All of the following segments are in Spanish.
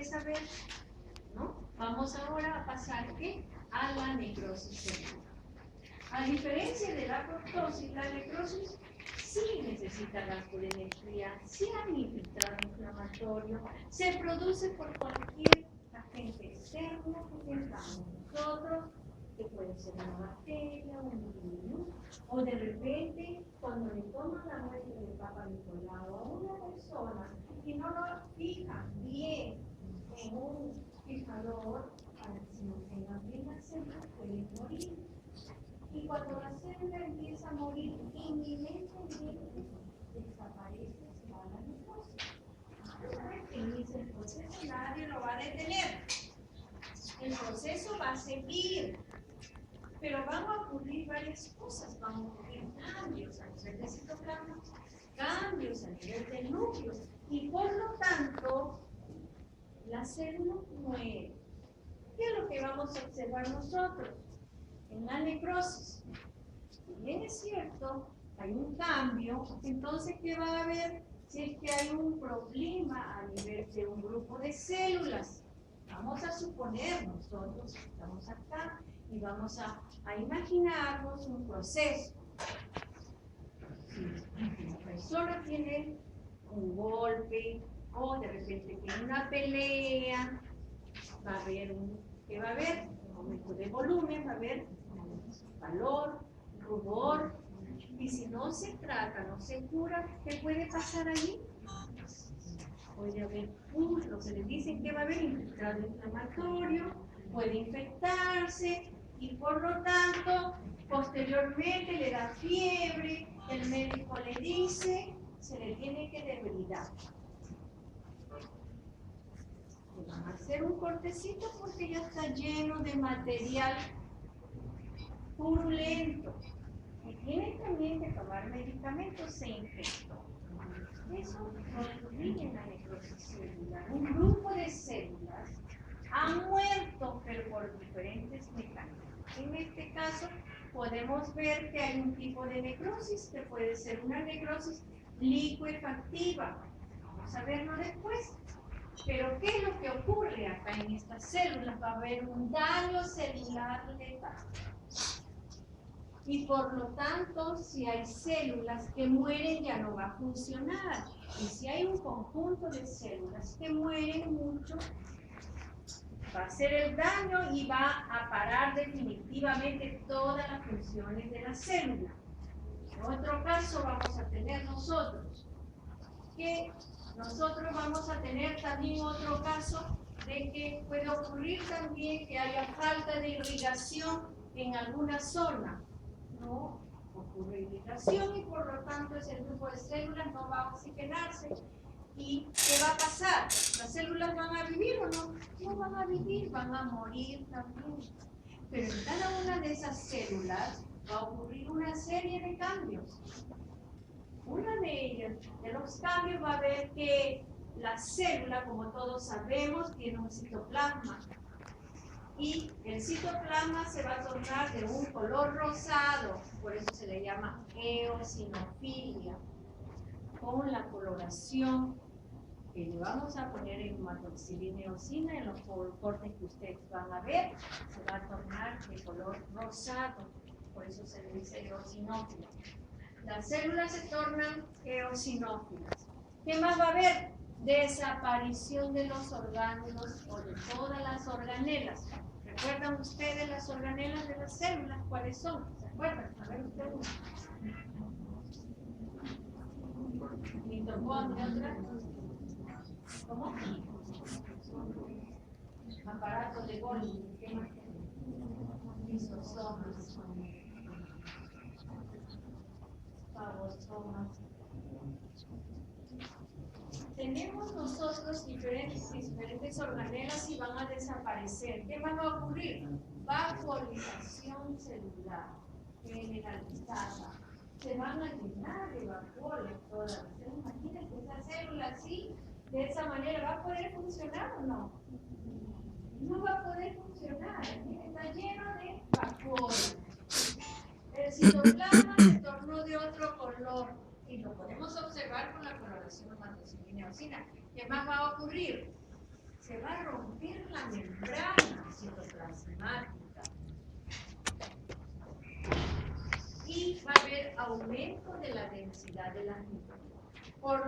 que saber, ¿no? Vamos ahora a pasar a la necrosis celular. A diferencia de la apoptosis, la necrosis sí necesita gasto de energía, sí hay infiltrado inflamatorio, se produce por cualquier agente externo que tengamos nosotros, que puede ser una bacteria, un virus, o de repente cuando le toman la muestra del Papa Nicolau a una persona y no lo fijan bien en un fijador para que se mantengan bien las células, pueden morir. Y cuando la célula empieza a morir, inminentemente desaparece, se va a la necrosis. Una vez que inicia el proceso, nadie lo va a detener. El proceso va a seguir, pero van a ocurrir varias cosas. Van a ocurrir cambios a nivel del citoplasma, cambios a nivel del núcleo, y por lo tanto, la célula muere. ¿Qué es lo que vamos a observar nosotros en la necrosis? Si bien es cierto, hay un cambio, entonces ¿qué va a haber si es que hay un problema a nivel de un grupo de células? Vamos a suponer, nosotros estamos acá y vamos a imaginarnos un proceso. Si la persona tiene un golpe o de repente tiene una pelea, va a haber ¿qué va a haber? Un aumento de volumen, va a haber calor, rubor, y si no se trata, no se cura, ¿qué puede pasar allí? Puede haber lo que les dicen que va a haber infiltrado inflamatorio, puede infectarse y por lo tanto posteriormente le da fiebre, el médico le dice, se le tiene que debilitar. Le van a hacer un cortecito porque ya está lleno de material purulento. Y tienen también que tomar medicamentos, se infectó. Eso no ocurre en la necrosis celular. Un grupo de células ha muerto, pero por diferentes mecanismos. En este caso, podemos ver que hay un tipo de necrosis que puede ser una necrosis licuefactiva. Vamos a verlo después. Pero ¿qué es lo que ocurre acá en estas células? Va a haber un daño celular letal. Y por lo tanto, si hay células que mueren, ya no va a funcionar. Y si hay un conjunto de células que mueren mucho, va a hacer el daño y va a parar definitivamente todas las funciones de la célula. En otro caso vamos a tener nosotros vamos a tener también otro caso de que puede ocurrir también que haya falta de irrigación en alguna zona. No ocurre irrigación y por lo tanto ese grupo de células no va a oxigenarse. ¿Y qué va a pasar? ¿Las células van a vivir o no? No van a vivir, van a morir también. Pero en cada una de esas células va a ocurrir una serie de cambios. Una de ellas, de los cambios, va a ver que la célula, como todos sabemos, tiene un citoplasma. Y el citoplasma se va a tornar de un color rosado, por eso se le llama eosinofilia, con la coloración que le vamos a poner en hematoxilina eosina, en los cortes que ustedes van a ver, se va a tornar de color rosado, por eso se le dice eosinófila. Las células se tornan eosinófilas. ¿Qué más va a haber? Desaparición de los orgánulos o de todas las organelas. ¿Recuerdan ustedes las organelas de las células? ¿Cuáles son? ¿Se acuerdan? A ver ustedes. Mitocondria, otra. ¿Cómo? Aparato de Golgi. ¿Qué más? Lisosomas. Fagosomas. Tenemos nosotros diferentes organelas y van a desaparecer. ¿Qué más va a ocurrir? Vaporización celular generalizada. Se van a llenar de vapores todas. Imagínense esa célula así, de esa manera, ¿va a poder funcionar o no? No va a poder funcionar. Está lleno de vapores. El citoplasma se tornó de otro color y lo podemos observar con la coloración hematoxilina eosina. ¿Qué más va a ocurrir? Se van la membrana citoplasmática. Y va a haber aumento de la densidad de las mismas. Por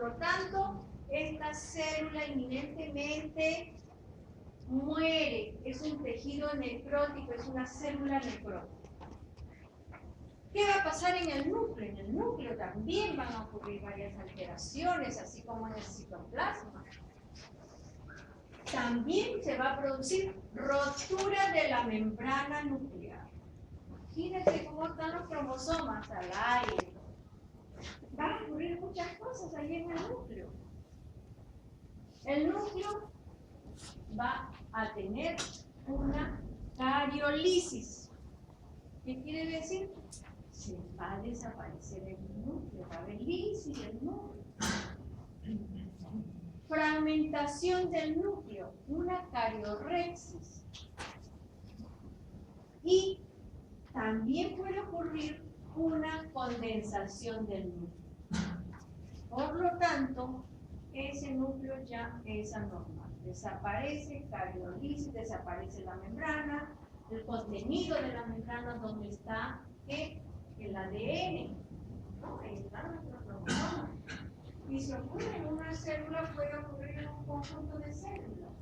lo tanto, esta célula inminentemente muere. Es un tejido necrótico, es una célula necrótica. ¿Qué va a pasar en el núcleo? En el núcleo también van a ocurrir varias alteraciones, así como en el citoplasma. También se va a producir rotura de la membrana nuclear. Imagínense cómo están los cromosomas al aire. Van a ocurrir muchas cosas ahí en el núcleo. El núcleo va a tener una cariolisis. ¿Qué quiere decir? Se va a desaparecer el núcleo, va a haber lisis del núcleo. Fragmentación del núcleo, una cariorexis. Y también puede ocurrir una condensación del núcleo. Por lo tanto, ese núcleo ya es anormal. Desaparece cariolisis, desaparece la membrana, el contenido de la membrana donde está el ADN, ¿no? Ahí está nuestro cromosoma. Y si ocurre en una célula, puede ocurrir en un conjunto de células.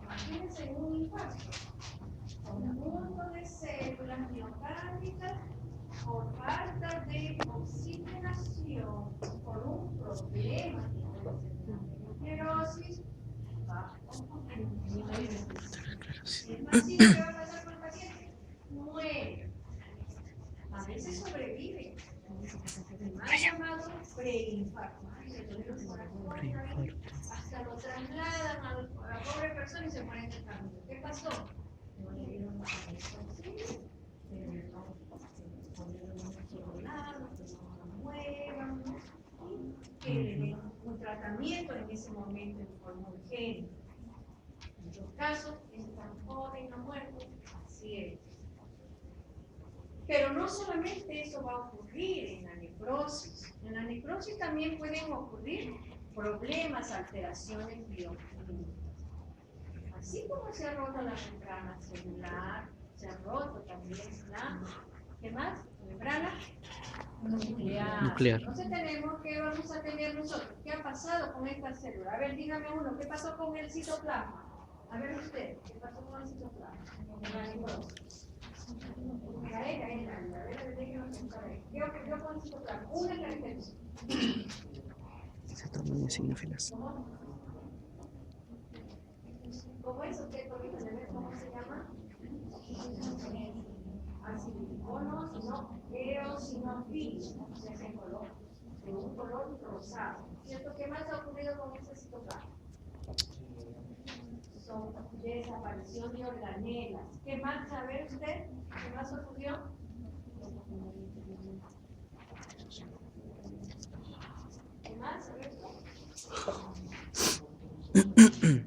Imagínense un infarto. Un conjunto de células miocárdicas por falta de oxigenación, por un problema de esclerosis, va a ocurrir. Es más, ¿qué va a pasar con el paciente? Muere. A veces sobrevive. Más llamado preinfarto. Hasta lo trasladan a la pobre persona y se muere en el camino. ¿Qué pasó? No le dieron la anestesia, ponerle mucho lado, que no la muevan, y que le den un tratamiento en ese momento en forma urgente. En muchos casos, es tan joven o muerto, así es. Pero no solamente eso va a ocurrir en la necrosis. En la necrosis también pueden ocurrir problemas, alteraciones bioquímicas. Así como se ha roto la membrana celular, se ha roto también la, ¿qué más? Membrana nuclear. Entonces tenemos que vamos a tener nosotros. ¿Qué ha pasado con esta célula? A ver, dígame uno, ¿qué pasó con el citoplasma? A ver usted, ¿qué pasó con el citoplasma? La necrosis. ¿Qué ocurrió con el citoplasma? Una característica. Cetonia signifilas. ¿Cómo es usted? ¿Cómo se llama? Acidilicono, sino eosinofilia, o sea, ese color, de un color rosado. ¿Cierto? ¿Qué más ha ocurrido con ese citoplasma? Son desaparición de organelas. ¿Qué más sabe usted? ¿Qué más ocurrió? ¿Qué más sabe usted?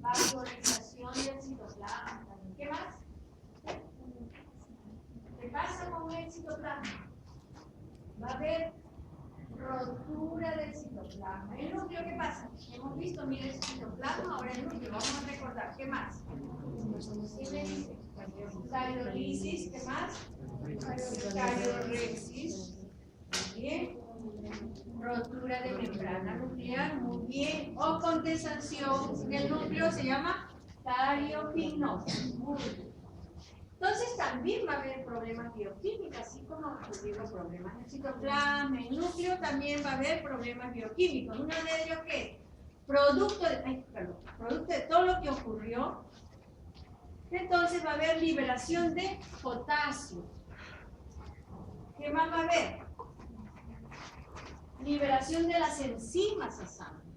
Valorización del citoplasma. ¿Qué más? ¿Qué pasa con el citoplasma? Va a haber rotura del citoplasma. ¿El núcleo qué pasa? Hemos visto, mire, el citoplasma, ahora el núcleo. Vamos a recordar. ¿Qué más? ¿Qué me dice? Cariolisis, ¿qué más? Cariorexis. Bien. Rotura de membrana nuclear, muy bien. O condensación del núcleo se llama cariopignosis. Muy bien. Entonces también va a haber problemas bioquímicos, así como han ocurrido problemas en el citoplasma, en el núcleo también va a haber problemas bioquímicos. Uno de ellos que producto de todo lo que ocurrió, entonces va a haber liberación de potasio. ¿Qué más va a haber? Liberación de las enzimas a sangre.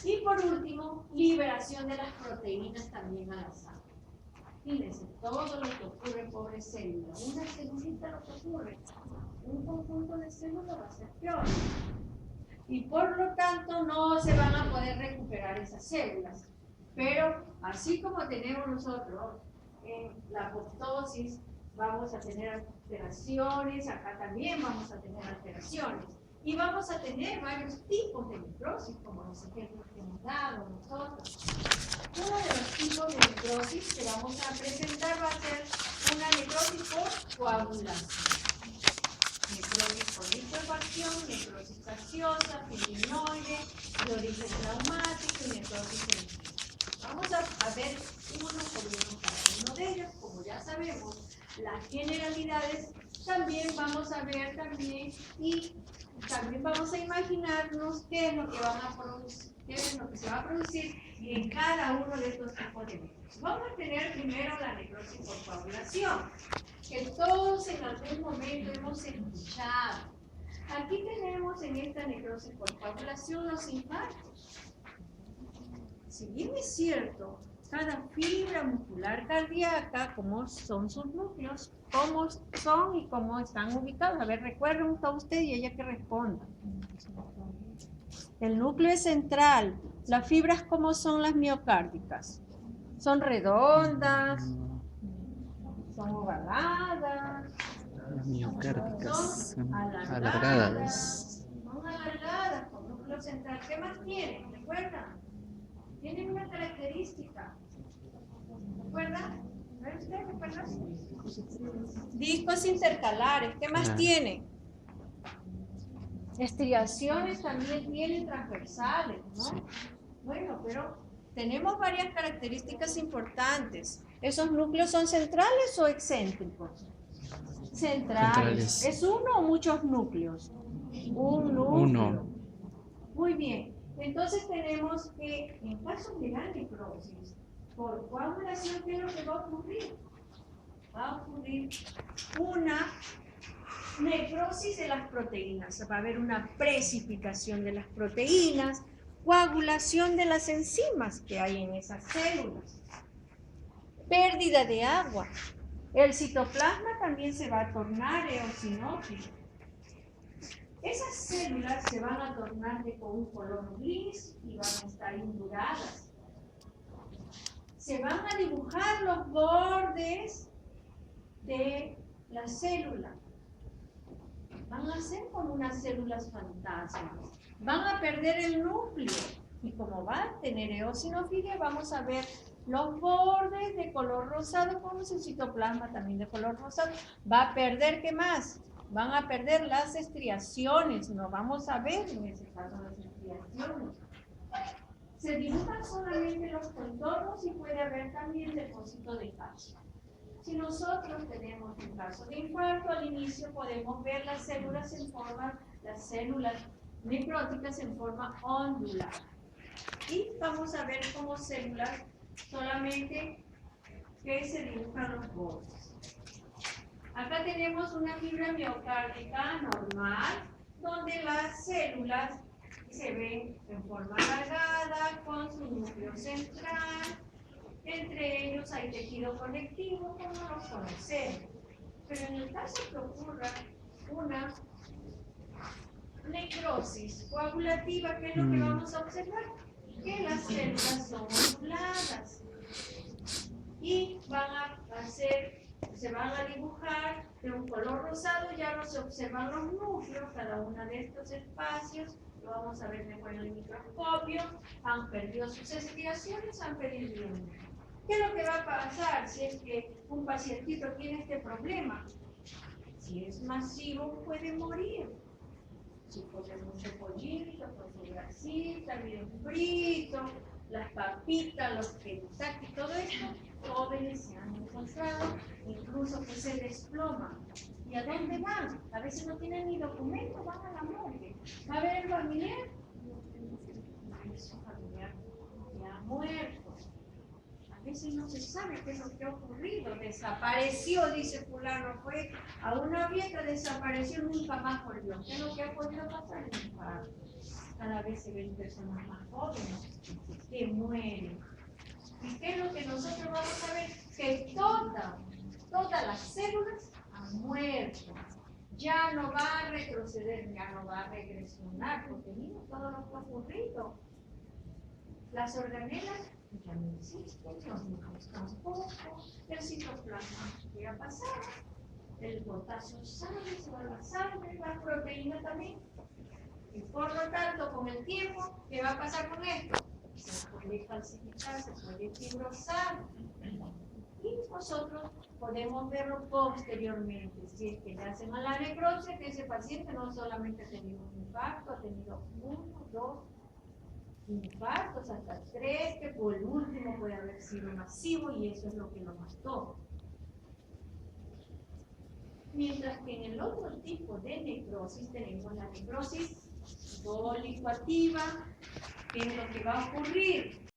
Y por último, liberación de las proteínas también a la sangre. Fíjense, todo lo que ocurre en pobre célula. Una celulita lo que ocurre. Un conjunto de células va a ser peor. Y por lo tanto no se van a poder recuperar esas células. Pero así como tenemos nosotros en la apoptosis, vamos a tener alteraciones, acá también vamos a tener alteraciones. Y vamos a tener varios tipos de necrosis, como los ejemplos que hemos dado nosotros. Uno de los tipos de necrosis que vamos a presentar va a ser una necrosis por coagulación. Necrosis por liquefacción, necrosis gaseosa, fibrinoide, de origen traumático y necrosis sensible. Vamos a ver uno por uno cada uno de ellos. Como ya sabemos las generalidades, también vamos a ver y también vamos a imaginarnos qué es lo que van a producir, qué es lo que se va a producir en cada uno de estos tipos de necrosis. Vamos a tener primero la necrosis por coagulación, que todos en algún momento hemos escuchado. Aquí tenemos en esta necrosis por coagulación los infartos. Si bien es cierto, cada fibra muscular cardíaca, cómo son sus núcleos, cómo son y cómo están ubicados. A ver, recuerden usted y ella que responda. El núcleo es central. Las fibras, ¿cómo son las miocárdicas? ¿Son redondas? ¿Son ovaladas? Las miocárdicas ¿Son alargadas? Son alargadas con núcleo central. ¿Qué más tienen? ¿Recuerdan? Tienen una característica. ¿Recuerdan? ¿Ve usted? ¿Recuerda? Discos intercalares. ¿Qué más tienen? Estriaciones también tienen transversales, ¿no? Bueno, pero tenemos varias características importantes. ¿Esos núcleos son centrales o excéntricos? Centrales. ¿Es uno o muchos núcleos? Un núcleo. Uno. Muy bien. Entonces tenemos que, en caso de la necrosis, por coagulación, ¿qué es lo que va a ocurrir? Va a ocurrir una necrosis de las proteínas. Va a haber una precipitación de las proteínas, coagulación de las enzimas que hay en esas células, pérdida de agua. El citoplasma también se va a tornar eosinófilo. Esas células se van a tornar de con un color gris y van a estar induradas. Se van a dibujar los bordes de la célula. Van a ser como unas células fantasmas. Van a perder el núcleo. Y como va a tener eosinofilia, vamos a ver los bordes de color rosado, como su citoplasma también de color rosado. Va a perder, ¿qué más? Van a perder las estriaciones. No vamos a ver en ese caso las estriaciones. Se dibujan solamente los contornos y puede haber también depósito de calcio. Si nosotros tenemos un caso de infarto, al inicio podemos ver las células necróticas en forma ondular. Y vamos a ver como células solamente que se dibujan los bordes. Acá tenemos una fibra miocárdica normal, donde las células se ven en forma alargada, con su núcleo central. Entre ellos hay tejido conectivo, como los conocemos. Pero en el caso que ocurra una necrosis coagulativa, ¿qué es lo que vamos a observar? Que las células son onduladas y se van a dibujar de un color rosado. Ya no se observan los núcleos, cada uno de estos espacios, lo vamos a ver mejor en el microscopio. Han perdido sus estriaciones, han perdido el núcleo. ¿Qué es lo que va a pasar si es que un pacientito tiene este problema? Si es masivo, puede morir. Si come mucho pollito, con su grasita, bien frito, las papitas, los Kentucky, todo esto, jóvenes se han encontrado, incluso que se desploman. ¿Y a dónde van? A veces no tienen ni documento, van a la morgue. ¿Va a ver el familiar? Su familiar ya ha muerto. A veces no se sabe qué es lo que ha ocurrido. Desapareció, dice fulano, fue a una fiesta, desapareció, nunca más volvió. ¿Qué es lo que ha podido pasar? Cada vez se ven personas más jóvenes que mueren. ¿Y qué es lo que nosotros vamos a ver? Que todas las células han muerto. Ya no va a retroceder, ya no va a regresionar, porque mira todo lo que ha ocurrido. Las organelas ya no existen, los núcleos tampoco, el citoplasma ya pasado, el potasio sale, se va a la sangre, la proteína también Y por lo tanto, con el tiempo, ¿qué va a pasar con esto? Se puede falsificar, se puede fibrosar. Y nosotros podemos verlo posteriormente. Si es que le hacen a la necrosis, que ese paciente no solamente ha tenido un infarto, ha tenido 1, 2 infartos, hasta 3, que por último puede haber sido masivo y eso es lo que lo mató. Mientras que en el otro tipo de necrosis tenemos la necrosis dolicoactiva, ¿qué es lo que va a ocurrir?